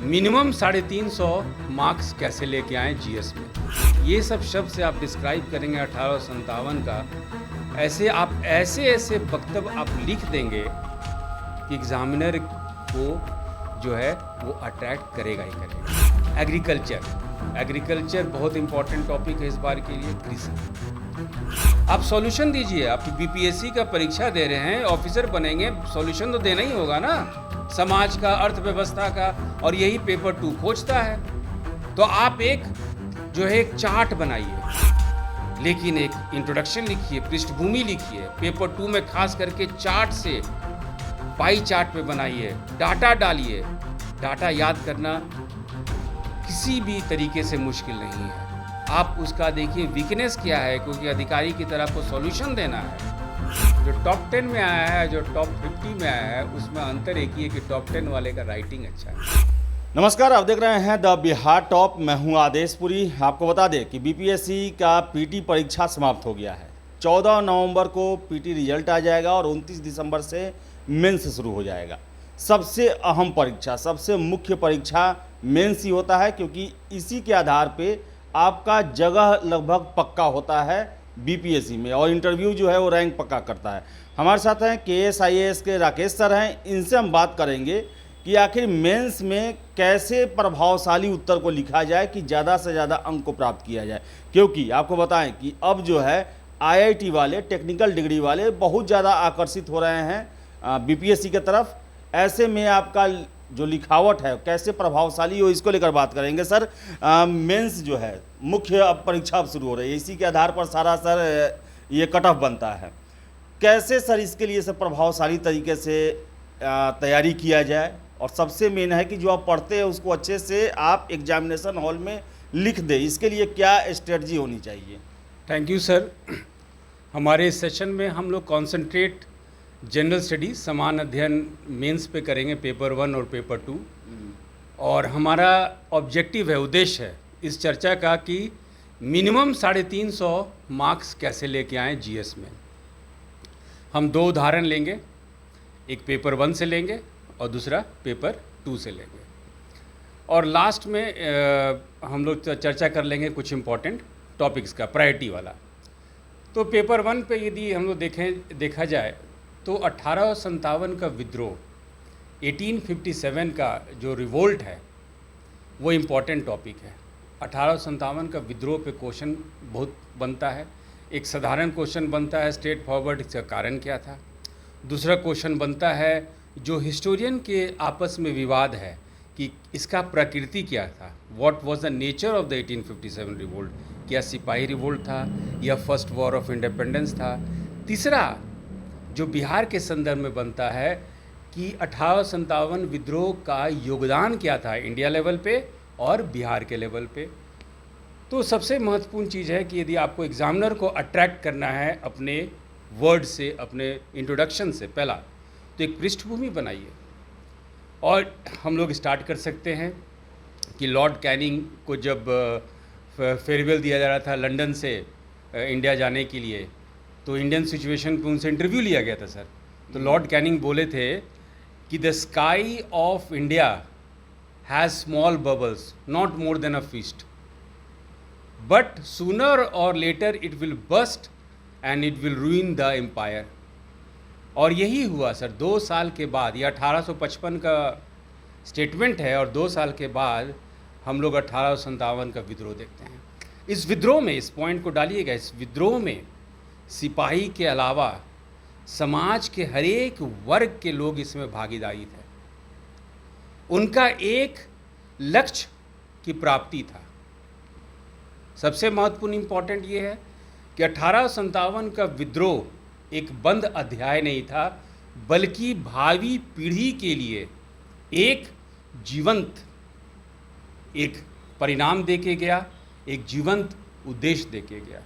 Minimum 350 marks कैसे लेके आएँ जीएस में। ये सब शब्द से आप डिस्क्राइब करेंगे 1857 का, ऐसे वक्तव्य आप लिख देंगे कि एग्जामिनर को जो है वो अट्रैक्ट करेगा ही करेगा। एग्रीकल्चर बहुत इंपॉर्टेंट टॉपिक है इस बार के लिए। कृषि आप सॉल्यूशन दीजिए। आप बीपीएससी का परीक्षा दे रहे हैं, ऑफिसर बनेंगे, सॉल्यूशन तो देना ही होगा ना, समाज का, अर्थव्यवस्था का, और यही पेपर 2 खोजता है। तो आप एक चार्ट बनाइए, लेकिन एक इंट्रोडक्शन लिखिए, पृष्ठभूमि लिखिए। पेपर 2 में खास करके चार्ट से, पाई चार्ट पे बनाइए, डाटा डालिए। डाटा याद करना किसी भी तरीके से मुश्किल नहीं है। आप उसका देखिए वीकनेस क्या है, क्योंकि अधिकारी की तरह आपको सॉल्यूशन देना है। जो टॉप 10 में आया है, जो टॉप 50 में आया है, उसमें अंतर एक ही है कि टॉप 10 वाले का राइटिंग अच्छा है। नमस्कार, आप देख रहे हैं द बिहार टॉप। मैं हूं आदेशपुरी। आपको बता दें कि बीपीएससी का पीटी परीक्षा समाप्त हो गया है। 14 नवंबर को पीटी रिजल्ट आ जाएगा और 29 दिसंबर से मेंस शुरू हो जाएगा। सबसे अहम परीक्षा, सबसे मुख्य परीक्षा मेंस ही होता है, क्योंकि इसी के आधार पे आपका जगह लगभग पक्का होता है बीपीएससी में, और इंटरव्यू जो है वो रैंक पक्का करता है। हमारे साथ हैं केएस आईएएस के राकेश सर हैं। इनसे हम बात करेंगे कि आखिर मेंस में कैसे प्रभावशाली उत्तर को लिखा जाए कि ज़्यादा से ज़्यादा अंक को प्राप्त किया जाए। क्योंकि आपको बताएं कि अब जो है आईआईटी वाले, टेक्निकल डिग्री वाले बहुत ज़्यादा आकर्षित हो रहे हैं बीपीएससी की तरफ। ऐसे में आपका जो लिखावट है कैसे प्रभावशाली हो, इसको लेकर बात करेंगे। सर, मेंस जो है मुख्य अब परीक्षा अब शुरू हो रही है, इसी के आधार पर सारा सर ये कट ऑफ बनता है। कैसे सर इसके लिए सब प्रभावशाली तरीके से तैयारी किया जाए, और सबसे मेन है कि जो आप पढ़ते हैं उसको अच्छे से आप एग्जामिनेशन हॉल में लिख दें, इसके लिए क्या स्ट्रेटजी होनी चाहिए? Thank you sir. हमारे इस सेशन में हम लोग कॉन्सेंट्रेट जनरल स्टडी, समान अध्ययन मेंस पे करेंगे, पेपर 1 और पेपर 2। और हमारा ऑब्जेक्टिव है, उद्देश्य है इस चर्चा का कि मिनिमम 350 मार्क्स कैसे लेके आएँ जीएस में। हम 2 उदाहरण लेंगे, एक पेपर 1 से लेंगे और दूसरा पेपर 2 से लेंगे। और लास्ट में हम लोग चर्चा कर लेंगे कुछ इम्पोर्टेंट टॉपिक्स का, प्रायोरिटी वाला। तो पेपर 1 पे यदि हम लोग देखा जाए तो 1857 का विद्रोह, 1857 का जो रिवोल्ट है, वो इम्पॉर्टेंट टॉपिक है। 1857 का विद्रोह पे क्वेश्चन बहुत बनता है। एक साधारण क्वेश्चन बनता है स्ट्रेट फॉरवर्ड, इसका कारण क्या था। दूसरा क्वेश्चन बनता है जो हिस्टोरियन के आपस में विवाद है कि इसका प्रकृति क्या था, what was the nature of the 1857 revolt. क्या सिपाही रिवोल्ट था या फर्स्ट वॉर ऑफ इंडिपेंडेंस था। तीसरा जो बिहार के संदर्भ में बनता है कि 1857 विद्रोह का योगदान क्या था इंडिया लेवल पे और बिहार के लेवल पे। तो सबसे महत्वपूर्ण चीज़ है कि यदि आपको एग्जामिनर को अट्रैक्ट करना है अपने वर्ड से, अपने इंट्रोडक्शन से, पहला तो एक पृष्ठभूमि बनाइए। और हम लोग स्टार्ट कर सकते हैं कि लॉर्ड कैनिंग को जब फेयरवेल दिया जा रहा था लंदन से इंडिया जाने के लिए, तो इंडियन सिचुएशन पे उनसे इंटरव्यू लिया गया था सर। तो लॉर्ड कैनिंग बोले थे कि the sky of India has small bubbles not more than a fist, but sooner or later it will burst and it will ruin the empire. और यही हुआ सर। 2 साल के बाद, ये 1855 का स्टेटमेंट है, और 2 साल के बाद हम लोग 1857 का विद्रोह देखते हैं। इस विद्रोह में, इस पॉइंट को डालिएगा, इस विद्रोह में सिपाही के अलावा समाज के हर एक वर्ग के लोग इसमें भागीदारी थे। उनका एक लक्ष्य की प्राप्ति था। सबसे महत्वपूर्ण इंपॉर्टेंट ये है कि 1857 का विद्रोह एक बंद अध्याय नहीं था, बल्कि भावी पीढ़ी के लिए एक जीवंत एक परिणाम देके गया, एक जीवंत उद्देश्य देके गया।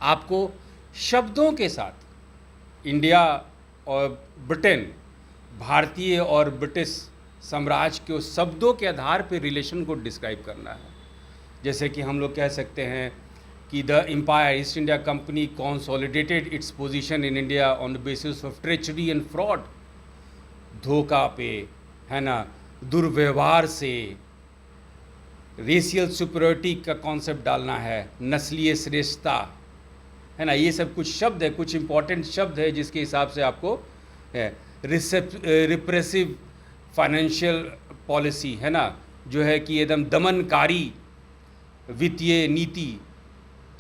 आपको शब्दों के साथ इंडिया और ब्रिटेन, भारतीय और ब्रिटिश साम्राज्य के उस शब्दों के आधार पर रिलेशन को डिस्क्राइब करना है। जैसे कि हम लोग कह सकते हैं कि the empire East India Company consolidated its position in India on the basis of treachery and fraud. धोखा पे, है ना, दुर्व्यवहार से, रेशियल सुपरियरिटी का कॉन्सेप्ट डालना है, नस्लीय श्रेष्ठता, है ना, ये सब कुछ शब्द है, कुछ इम्पॉर्टेंट शब्द है जिसके हिसाब से आपको है। रिप्रेसिव फाइनेंशियल पॉलिसी, है ना, जो है कि एकदम दमनकारी वित्तीय नीति।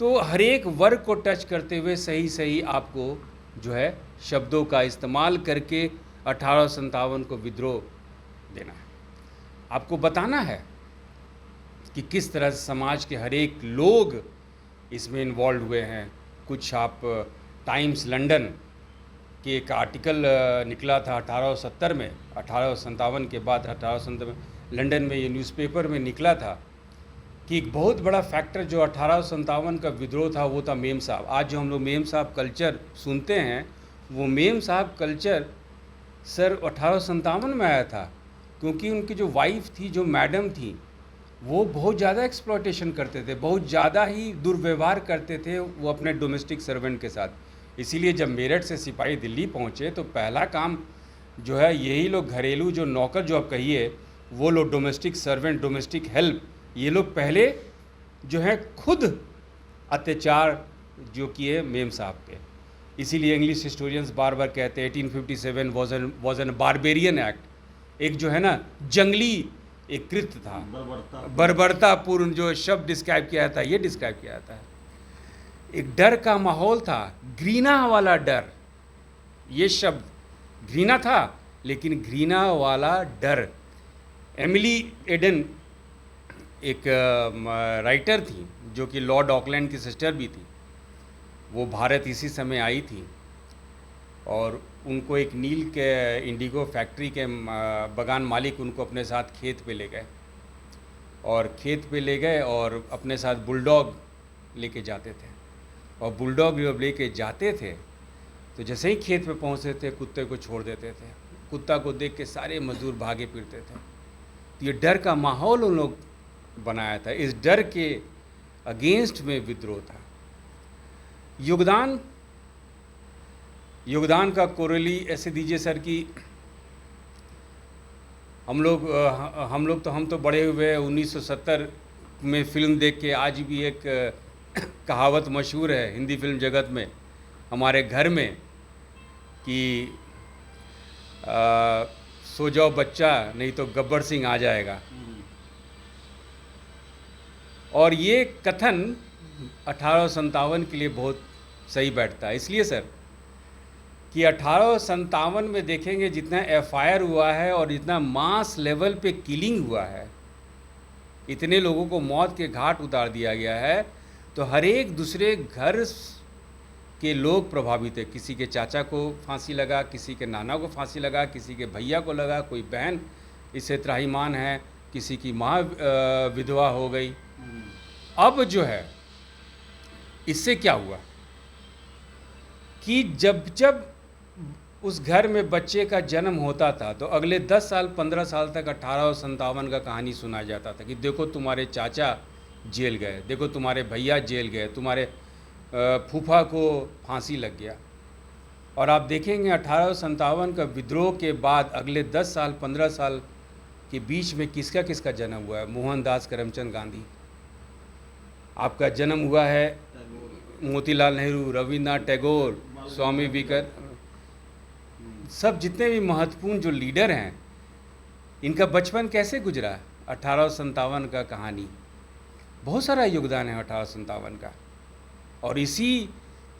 तो हर एक वर्ग को टच करते हुए सही सही आपको जो है शब्दों का इस्तेमाल करके 1857 को विद्रोह देना है। आपको बताना है कि किस तरह से समाज के हर एक लोग इसमें इन्वॉल्व हुए हैं। कुछ आप टाइम्स लंदन के एक आर्टिकल निकला था 1870 में, 1857 के बाद 1857 में लंदन में ये न्यूज़पेपर में निकला था कि एक बहुत बड़ा फैक्टर जो 1857 का विद्रोह था वो था मेम साहब। आज जो हम लोग मेम साहब कल्चर सुनते हैं, वो मेम साहब कल्चर सर 1857 में आया था, क्योंकि उनकी जो वाइफ थी, जो मैडम थी, वो बहुत ज़्यादा एक्सप्लॉयटेशन करते थे, बहुत ज़्यादा ही दुर्व्यवहार करते थे वो अपने डोमेस्टिक सर्वेंट के साथ। इसीलिए जब मेरठ से सिपाही दिल्ली पहुँचे तो पहला काम जो है यही लोग घरेलू जो नौकर जो आप कहिए, वो लोग डोमेस्टिक सर्वेंट, डोमेस्टिक हेल्प, ये लोग पहले जो है खुद अत्याचार जो किए मेम साहब पे। इसीलिए इंग्लिश हिस्टोरियंस बार बार कहते हैं 1857 वॉज एन बारबेरियन एक्ट, एक जो है ना जंगली एक कृत्य था, बर्बरतापूर्ण जो शब्द डिस्क्राइब किया था, ये डिस्क्राइब किया था। एक डर का माहौल था, घृणा वाला डर, ये शब्द घृणा था, लेकिन घृणा वाला डर। एमिली एडन एक राइटर थी जो कि लॉर्ड ऑकलैंड की सिस्टर भी थी, वो भारत इसी समय आई थी और उनको एक नील के इंडिगो फैक्ट्री के बगान मालिक उनको अपने साथ खेत पे ले गए, और खेत पे ले गए और अपने साथ बुलडॉग लेके जाते थे, और बुलडॉग जब लेके जाते थे तो जैसे ही खेत पे पहुंचते थे कुत्ते को छोड़ देते थे। कुत्ता को देख के सारे मजदूर भागे फिरते थे। तो ये डर का माहौल उन लोग बनाया था, इस डर के अगेंस्ट में विद्रोह था। योगदान का कोरेली ऐसे दीजिए सर कि हम तो बड़े हुए 1970 में फ़िल्म देख के, आज भी एक कहावत मशहूर है हिंदी फिल्म जगत में, हमारे घर में, कि सो जाओ बच्चा नहीं तो गब्बर सिंह आ जाएगा। और ये कथन 1857 के लिए बहुत सही बैठता है, इसलिए सर कि 1857 में देखेंगे जितना एफआईआर हुआ है और जितना मास लेवल पे किलिंग हुआ है, इतने लोगों को मौत के घाट उतार दिया गया है, तो हर एक दूसरे घर के लोग प्रभावित है। किसी के चाचा को फांसी लगा, किसी के नाना को फांसी लगा, किसी के भैया को लगा, कोई बहन इससे त्राहिमाम है, किसी की माँ विधवा हो गई। अब जो है इससे क्या हुआ कि जब जब उस घर में बच्चे का जन्म होता था तो अगले 10 साल 15 साल तक 1857 का कहानी सुनाया जाता था कि देखो तुम्हारे चाचा जेल गए, देखो तुम्हारे भैया जेल गए, तुम्हारे फूफा को फांसी लग गया। और आप देखेंगे 1857 का विद्रोह के बाद अगले 10 साल 15 साल के बीच में किसका किसका जन्म हुआ है। मोहनदास करमचंद गांधी, आपका जन्म हुआ है, मोतीलाल नेहरू, रविन्द्रनाथ टैगोर, स्वामी विवेकानंद, सब जितने भी महत्वपूर्ण जो लीडर हैं, इनका बचपन कैसे गुजरा। 1857 का कहानी, बहुत सारा योगदान है 1857 का। और इसी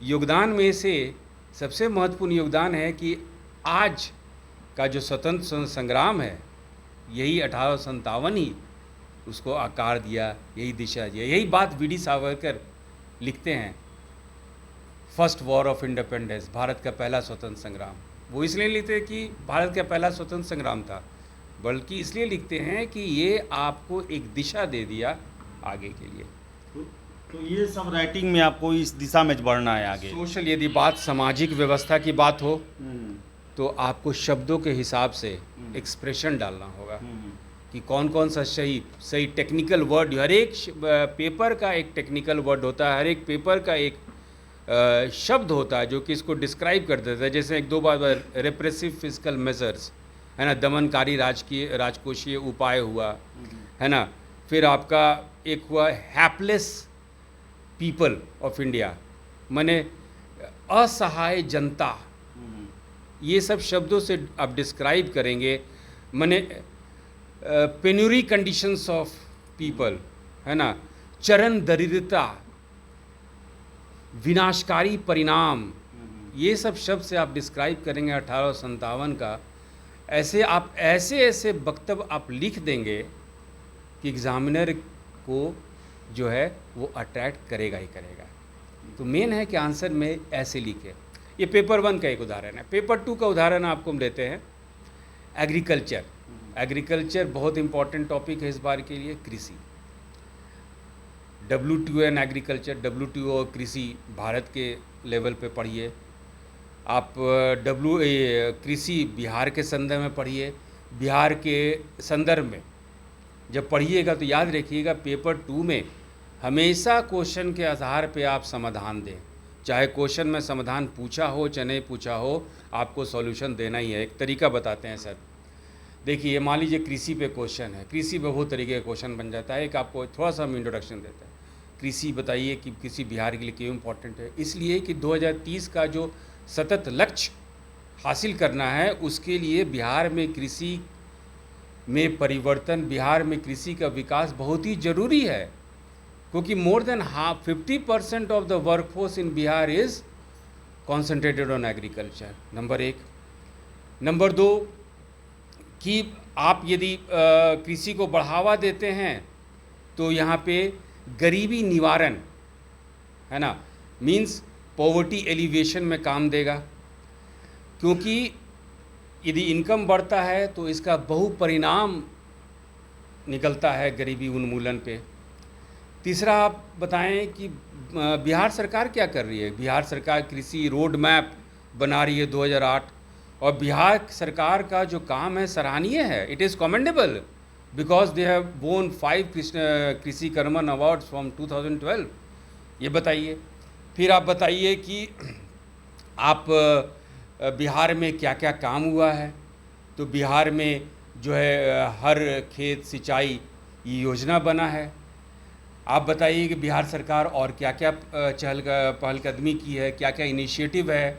योगदान में से सबसे महत्वपूर्ण योगदान है कि आज का जो स्वतंत्र संग्राम है, यही 1857 ही उसको आकार दिया, यही दिशा दिया। यही बात वी डी सावरकर लिखते हैं, first war of independence, Bharat का पहला स्वतंत्र संग्राम। वो इसलिए लिखते हैं कि भारत का पहला स्वतंत्र संग्राम था, बल्कि इसलिए लिखते हैं कि ये आपको एक दिशा दे दिया आगे के लिए। तो ये सब राइटिंग में आपको इस दिशा में बढ़ना है आगे। सोशल यदि बात सामाजिक व्यवस्था की बात हो तो आपको शब्दों के हिसाब से एक्सप्रेशन डालना होगा कि कौन कौन सा सही टेक्निकल वर्ड। हर एक पेपर का एक टेक्निकल वर्ड होता है, हर एक पेपर का एक शब्द होता है जो कि इसको डिस्क्राइब कर देता है। जैसे एक दो बार रेप्रेसिव फिजिकल मेजर्स, है ना, दमनकारी राजकोषीय उपाय हुआ, है ना, फिर आपका एक हुआ हैप्लेस पीपल ऑफ इंडिया, माने असहाय जनता, ये सब शब्दों से आप डिस्क्राइब करेंगे, माने पेन्यूरी कंडीशंस ऑफ पीपल, है ना, चरम दरिद्रता, विनाशकारी परिणाम, ये सब शब्द से आप डिस्क्राइब करेंगे 1857 का। ऐसे आप ऐसे वक्तव्य आप लिख देंगे कि एग्जामिनर को जो है वो अट्रैक्ट करेगा ही करेगा। तो मेन है कि आंसर में ऐसे लिखे। ये पेपर 1 का एक उदाहरण है। पेपर 2 का उदाहरण आपको हम देते हैं एग्रीकल्चर। एग्रीकल्चर बहुत इंपॉर्टेंट टॉपिक है इस बार के लिए। कृषि, WTO एंड एग्रीकल्चर, WTO और कृषि भारत के लेवल पे पढ़िए आप। कृषि बिहार के संदर्भ में पढ़िए। बिहार के संदर्भ में जब पढ़िएगा तो याद रखिएगा पेपर 2 में हमेशा क्वेश्चन के आधार पे आप समाधान दें। चाहे क्वेश्चन में समाधान पूछा हो चाहे नहीं पूछा हो, आपको सॉल्यूशन देना ही है। एक तरीका बताते हैं सर, देखिए मान लीजिए कृषि पे क्वेश्चन है। कृषि पे बहुत तरीके का क्वेश्चन बन जाता है। एक आपको थोड़ा सा हम इंट्रोडक्शन देते हैं। कृषि बताइए कि कृषि बिहार के लिए क्यों इम्पोर्टेंट है। इसलिए कि 2030 का जो सतत लक्ष्य हासिल करना है उसके लिए बिहार में कृषि में परिवर्तन, बिहार में कृषि का विकास बहुत ही ज़रूरी है, क्योंकि more than 50% of the workforce in Bihar is concentrated on agriculture, number 1। Number 2 कि आप यदि कृषि को बढ़ावा देते हैं तो यहाँ पे गरीबी निवारण, है ना, मीन्स पॉवर्टी एलिवेशन में काम देगा, क्योंकि यदि इनकम बढ़ता है तो इसका बहुपरिणाम निकलता है गरीबी उन्मूलन पे। तीसरा आप बताएं कि बिहार सरकार क्या कर रही है। बिहार सरकार कृषि रोड मैप बना रही है 2008, और बिहार सरकार का जो काम है सराहनीय है। It is commendable because they have वोन 5 कृषि कर्मन अवार्ड्स फ्रॉम 2012। ये बताइए। फिर आप बताइए कि आप बिहार में क्या क्या काम हुआ है। तो बिहार में जो है हर खेत सिंचाई योजना बना है। आप बताइए कि बिहार सरकार और क्या क्या पहलकदमी की है, क्या क्या इनिशिएटिव है।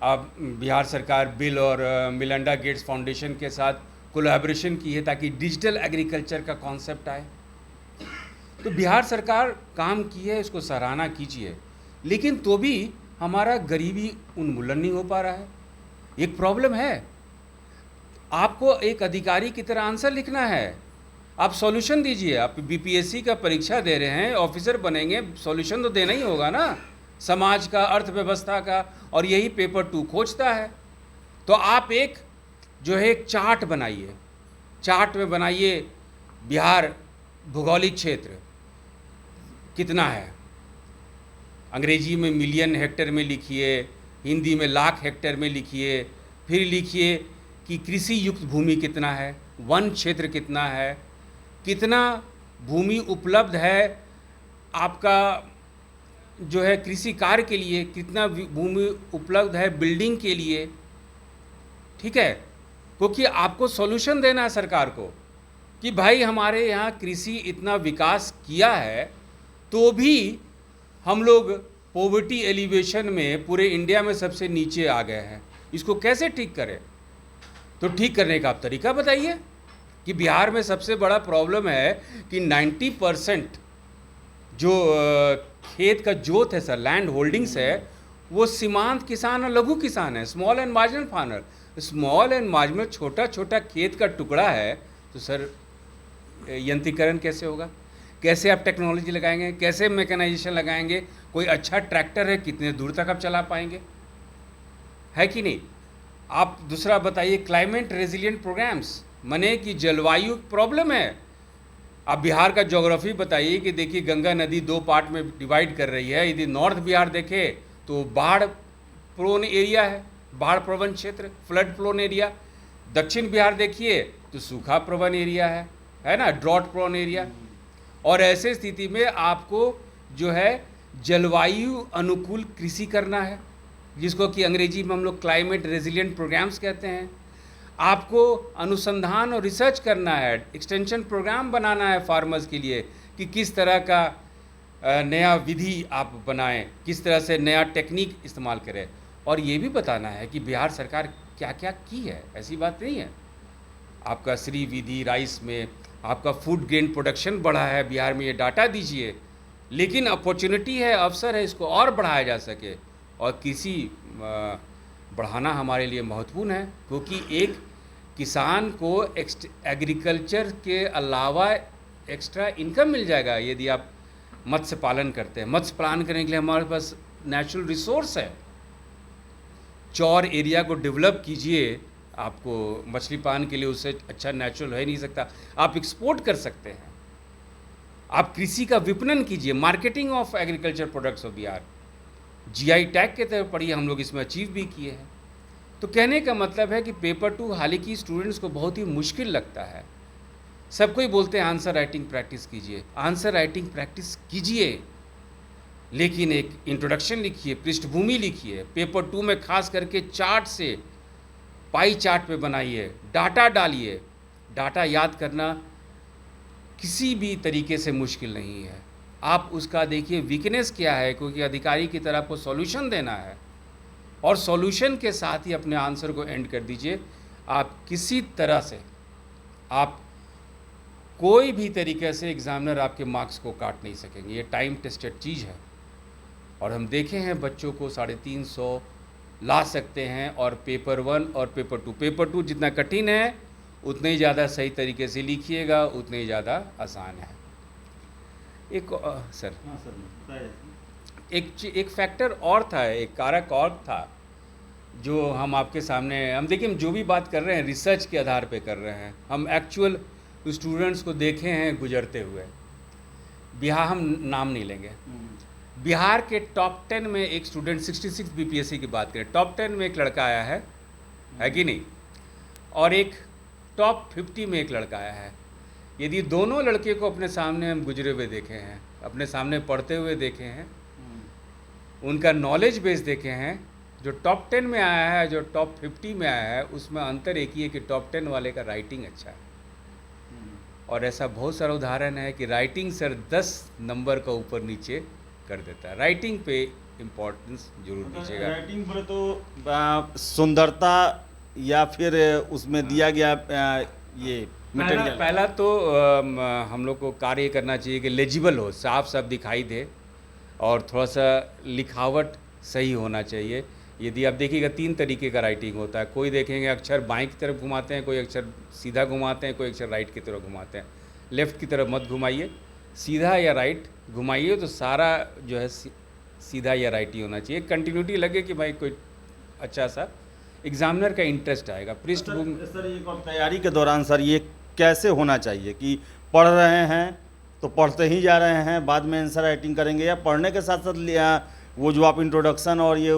अब बिहार सरकार बिल और मिलिंडा गेट्स फाउंडेशन के साथ कोलैबोरेशन की है ताकि डिजिटल एग्रीकल्चर का कॉन्सेप्ट आए। तो बिहार सरकार काम की है, इसको सराहना कीजिए। लेकिन तो भी हमारा गरीबी उन्मूलन नहीं हो पा रहा है। एक प्रॉब्लम है। आपको एक अधिकारी की तरह आंसर लिखना है, आप सॉल्यूशन दीजिए। आप बीपीएससी का परीक्षा दे रहे हैं, ऑफिसर बनेंगे, सॉल्यूशन तो देना ही होगा ना, समाज का, अर्थव्यवस्था का, और यही पेपर 2 खोजता है। तो आप एक जो है एक चार्ट बनाइए। चार्ट में बनाइए बिहार भौगोलिक क्षेत्र कितना है, अंग्रेजी में मिलियन हेक्टेयर में लिखिए, हिंदी में लाख हेक्टेयर में लिखिए। फिर लिखिए कि कृषि युक्त भूमि कितना है, वन क्षेत्र कितना है, कितना भूमि उपलब्ध है आपका जो है कृषि कार्य के लिए, कितना भूमि उपलब्ध है बिल्डिंग के लिए। ठीक है, क्योंकि आपको सॉल्यूशन देना है सरकार को कि भाई हमारे यहाँ कृषि इतना विकास किया है तो भी हम लोग पॉवर्टी एलिवेशन में पूरे इंडिया में सबसे नीचे आ गए हैं। इसको कैसे ठीक करें? तो ठीक करने का आप तरीका बताइए। कि बिहार में सबसे बड़ा प्रॉब्लम है कि 90% जो खेत का जोत है सर, लैंड होल्डिंग्स है, वो सीमांत किसान और लघु किसान है, small and marginal farmer. Small and marginal छोटा छोटा खेत का टुकड़ा है, तो सर यंत्रीकरण कैसे होगा? कैसे आप टेक्नोलॉजी लगाएंगे? कैसे मैकेनाइजेशन लगाएंगे? कोई अच्छा ट्रैक्टर है, कितने दूर तक आप चला पाएंगे? है कि नहीं? आप दूसरा बताइए क्लाइमेट रेजिलिएंट प्रोग्राम्स, माने कि जलवायु प्रॉब्लम है। आप बिहार का ज्योग्राफी बताइए कि देखिए गंगा नदी 2 पार्ट में डिवाइड कर रही है। यदि नॉर्थ बिहार देखें तो बाढ़ प्रोन एरिया है, बाढ़ प्रवण क्षेत्र, फ्लड प्रोन एरिया। दक्षिण बिहार देखिए तो सूखा प्रवण एरिया है ना, ड्रॉट प्रोन एरिया। और ऐसे स्थिति में आपको जो है जलवायु अनुकूल कृषि करना है, जिसको कि अंग्रेजी में हम लोग क्लाइमेट रेजिलिएंट प्रोग्राम्स कहते हैं। आपको अनुसंधान और रिसर्च करना है, एक्सटेंशन प्रोग्राम बनाना है फार्मर्स के लिए कि किस तरह का नया विधि आप बनाएं, किस तरह से नया टेक्निक इस्तेमाल करें। और ये भी बताना है कि बिहार सरकार क्या क्या की है, ऐसी बात नहीं है। आपका श्री विधि राइस में आपका फूड ग्रेन प्रोडक्शन बढ़ा है बिहार में, ये डाटा दीजिए। लेकिन अपॉर्चुनिटी है, अवसर है, इसको और बढ़ाया जा सके। और कृषि बढ़ाना हमारे लिए महत्वपूर्ण है, क्योंकि एक किसान को एग्रीकल्चर के अलावा एक्स्ट्रा इनकम मिल जाएगा यदि आप मत्स्य पालन करते हैं। मत्स्य पालन करने के लिए हमारे पास नेचुरल रिसोर्स है। चौर एरिया को डेवलप कीजिए, आपको मछली पालन के लिए उससे अच्छा नेचुरल हो ही नहीं सकता। आप एक्सपोर्ट कर सकते हैं, आप कृषि का विपणन कीजिए, marketing of agriculture products of Bihar. GI tag के तरफ पढ़िए, हम लोग इसमें अचीव भी किए हैं। तो कहने का मतलब है कि पेपर 2 हालांकि स्टूडेंट्स को बहुत ही मुश्किल लगता है। सबको ही बोलते हैं आंसर राइटिंग प्रैक्टिस कीजिए, आंसर राइटिंग प्रैक्टिस कीजिए, लेकिन एक इंट्रोडक्शन लिखिए, पृष्ठभूमि लिखिए। पेपर 2 में खास करके चार्ट से, पाई चार्ट पे बनाइए, डाटा डालिए। डाटा याद करना किसी भी तरीके से मुश्किल नहीं है। आप उसका देखिए वीकनेस क्या है, क्योंकि अधिकारी की तरह आपको सॉल्यूशन देना है, और सॉल्यूशन के साथ ही अपने आंसर को एंड कर दीजिए। आप किसी तरह से, आप कोई भी तरीके से एग्जामिनर आपके मार्क्स को काट नहीं सकेंगे। ये टाइम टेस्टेड चीज़ है, और हम देखे हैं बच्चों को 350 ला सकते हैं। और पेपर 1 और पेपर 2 जितना कठिन है उतने ही ज़्यादा सही तरीके से लिखिएगा, उतने ही ज़्यादा आसान है। एक सर, हाँ सर, एक फैक्टर और था, एक कारक और था जो हम आपके सामने, हम देखिए, हम जो भी बात कर रहे हैं रिसर्च के आधार पे कर रहे हैं। हम एक्चुअल स्टूडेंट्स को देखे हैं गुजरते हुए। बिहार, हम नाम नहीं लेंगे, बिहार के टॉप 10 में एक स्टूडेंट, 66 बीपीएससी की बात करें, टॉप 10 में एक लड़का आया है कि नहीं, और एक टॉप 50 में एक लड़का आया है। यदि दोनों लड़के को अपने सामने हम गुजरे हुए देखे हैं, अपने सामने पढ़ते हुए देखे हैं, उनका नॉलेज बेस देखे हैं, जो टॉप 10 में आया है, जो टॉप 50 में आया है, उसमें अंतर एक ही है कि टॉप 10 वाले का राइटिंग अच्छा है। और ऐसा बहुत सारा उदाहरण है कि राइटिंग सर 10 नंबर का ऊपर नीचे कर देता है। राइटिंग पे इम्पोर्टेंस जरूर दीजिएगा। राइटिंग बोले तो सुंदरता या फिर उसमें दिया गया ये मटेरियल। पहला तो हम लोग को कार्य करना चाहिए कि लेजिबल हो, साफ साफ दिखाई दे, और थोड़ा सा लिखावट सही होना चाहिए। यदि आप देखिएगा 3 तरीके का राइटिंग होता है। कोई देखेंगे अक्षर बाएं की तरफ घुमाते हैं, कोई अक्षर सीधा घुमाते हैं, कोई अक्षर राइट की तरफ घुमाते हैं। लेफ़्ट की तरफ मत घुमाइए, सीधा या राइट घुमाइए, तो सारा जो है सीधा या राइट ही होना चाहिए। कंटिन्यूटी लगे कि भाई कोई अच्छा सा एग्जामिनर का इंटरेस्ट आएगा। पृष्ठभूमि सर एक और तैयारी के दौरान सर ये कैसे होना चाहिए कि पढ़ रहे हैं तो पढ़ते ही जा रहे हैं, बाद में आंसर राइटिंग करेंगे, या पढ़ने के साथ साथ वो जो आप इंट्रोडक्शन और ये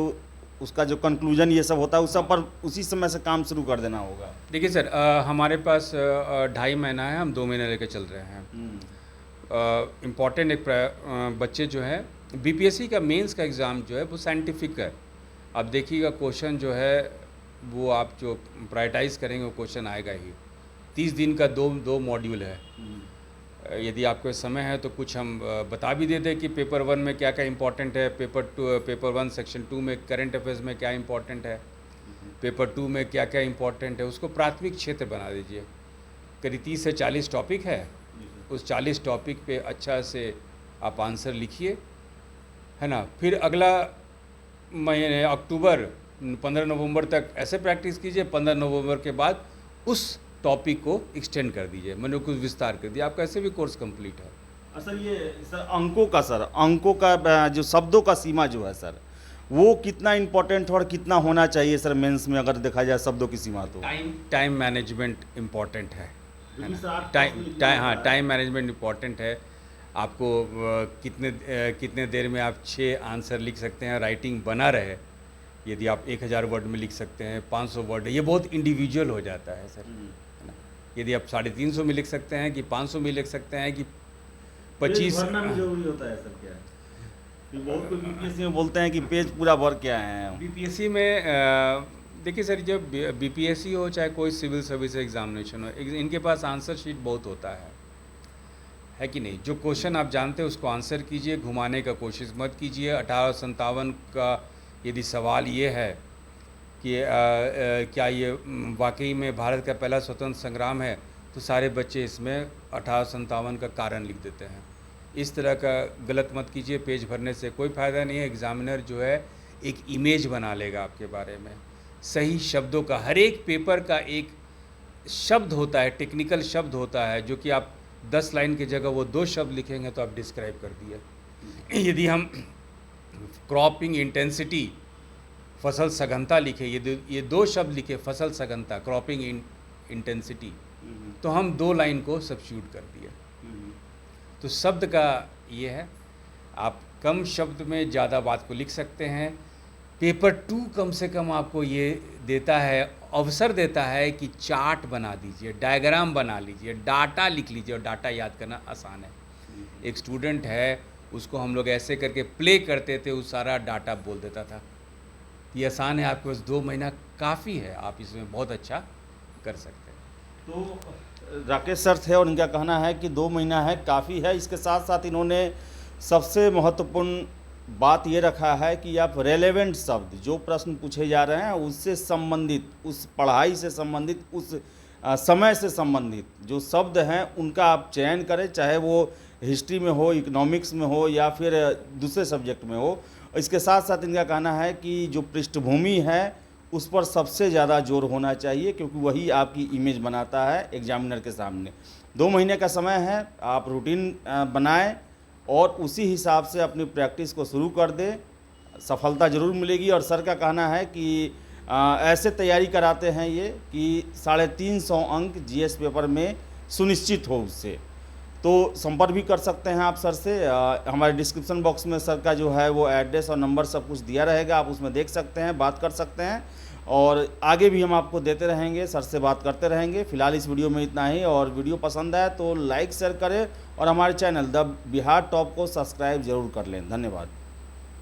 उसका जो कंक्लूजन ये सब होता है उस सब पर उसी समय से काम शुरू कर देना होगा? देखिए सर, हमारे पास 2.5 महीना है, हम 2 महीने लेकर चल रहे हैं। इम्पॉर्टेंट एक बच्चे जो है, बीपीएससी का मेंस का एग्ज़ाम जो है वो साइंटिफिक है। आप देखिएगा क्वेश्चन जो है वो आप जो प्रायोरिटाइज़ करेंगे वो क्वेश्चन आएगा ही। 30 दिन का दो मॉड्यूल है। यदि आपके समय है तो कुछ हम बता भी देते कि पेपर 1 में क्या क्या इंपॉर्टेंट है, पेपर 1 सेक्शन 2 में करंट अफेयर्स में क्या इंपॉर्टेंट है, पेपर 2 में क्या क्या इंपॉर्टेंट है, उसको प्राथमिक क्षेत्र बना दीजिए। करीब 30 से 40 टॉपिक है, उस 40 टॉपिक पे अच्छा से आप आंसर लिखिए, है ना। फिर अगला महीने अक्टूबर 15 नवंबर तक ऐसे प्रैक्टिस कीजिए। 15 नवंबर के बाद उस टॉपिक को एक्सटेंड कर दीजिए, मैंने कुछ विस्तार कर दिया, आपका ऐसे भी कोर्स कंप्लीट है। सर ये सर अंकों का जो शब्दों का सीमा जो है सर, वो कितना इम्पोर्टेंट और कितना होना चाहिए सर मेंस में, अगर देखा जाए शब्दों की सीमा? तो टाइम मैनेजमेंट इम्पॉर्टेंट है ना। टाइम मैनेजमेंट इम्पॉर्टेंट है। आपको कितने देर में आप 6 आंसर लिख सकते हैं, राइटिंग बना रहे। यदि आप 1000 वर्ड में लिख सकते हैं, 500 वर्ड, ये बहुत इंडिविजुअल हो जाता है सर, है ना। यदि आप 350 में लिख सकते हैं कि 500 में लिख सकते हैं कि 25 भरना भी जरूरी होता है सर? क्या बहुत कुछ बीपीएससी में बोलते हैं कि पेज पूरा भर के आए हैं। बीपीएससी में देखिए सर, जब बीपीएससी हो चाहे कोई सिविल सर्विस एग्जामिनेशन हो, इनके पास आंसर शीट बहुत होता है कि नहीं। जो क्वेश्चन आप जानते हैं उसको आंसर कीजिए, घुमाने का कोशिश मत कीजिए। 1857 का यदि सवाल ये है कि क्या ये वाकई में भारत का पहला स्वतंत्र संग्राम है, तो सारे बच्चे इसमें 1857 का कारण लिख देते हैं। इस तरह का गलत मत कीजिए, पेज भरने से कोई फ़ायदा नहीं है। एग्ज़ामिनर जो है एक इमेज बना लेगा आपके बारे में। सही शब्दों का, हर एक पेपर का एक शब्द होता है, टेक्निकल शब्द होता है, जो कि आप 10 लाइन की जगह वो 2 शब्द लिखेंगे तो आप डिस्क्राइब कर दिए। यदि हम क्रॉपिंग इंटेंसिटी, फसल सघनता लिखे, ये 2 शब्द लिखे, फसल सघनता, क्रॉपिंग इंटेंसिटी, तो हम 2 लाइन को सब्स्टिट्यूट कर दिए। तो शब्द का ये है, आप कम शब्द में ज़्यादा बात को लिख सकते हैं। पेपर 2 कम से कम आपको ये देता है, अवसर देता है कि चार्ट बना दीजिए, डायग्राम बना लीजिए, डाटा लिख लीजिए, और डाटा याद करना आसान है। एक स्टूडेंट है, उसको हम लोग ऐसे करके प्ले करते थे, वो सारा डाटा बोल देता था। ये आसान है, आपके पास 2 महीना काफ़ी है, आप इसमें बहुत अच्छा कर सकते हैं। तो राकेश सर थे और इनका कहना है कि 2 महीना है, काफ़ी है। इसके साथ साथ इन्होंने सबसे महत्वपूर्ण बात ये रखा है कि आप रेलेवेंट शब्द, जो प्रश्न पूछे जा रहे हैं उससे संबंधित, उस पढ़ाई से संबंधित, उस समय से संबंधित जो शब्द हैं उनका आप चयन करें, चाहे वो हिस्ट्री में हो, इकोनॉमिक्स में हो, या फिर दूसरे सब्जेक्ट में हो। इसके साथ साथ इनका कहना है कि जो पृष्ठभूमि है उस पर सबसे ज़्यादा जोर होना चाहिए, क्योंकि वही आपकी इमेज बनाता है एग्जामिनर के सामने। 2 महीने का समय है, आप रूटीन बनाएं और उसी हिसाब से अपनी प्रैक्टिस को शुरू कर दें, सफलता ज़रूर मिलेगी। और सर का कहना है कि ऐसे तैयारी कराते हैं ये कि 350 अंक जीएस पेपर में सुनिश्चित हो उससे। तो संपर्क भी कर सकते हैं आप सर से। हमारे डिस्क्रिप्शन बॉक्स में सर का जो है वो एड्रेस और नंबर सब कुछ दिया रहेगा, आप उसमें देख सकते हैं, बात कर सकते हैं, और आगे भी हम आपको देते रहेंगे, सर से बात करते रहेंगे। फिलहाल इस वीडियो में इतना ही, और वीडियो पसंद आए तो लाइक शेयर करें और हमारे चैनल द बिहार टॉप को सब्सक्राइब जरूर कर लें। धन्यवाद।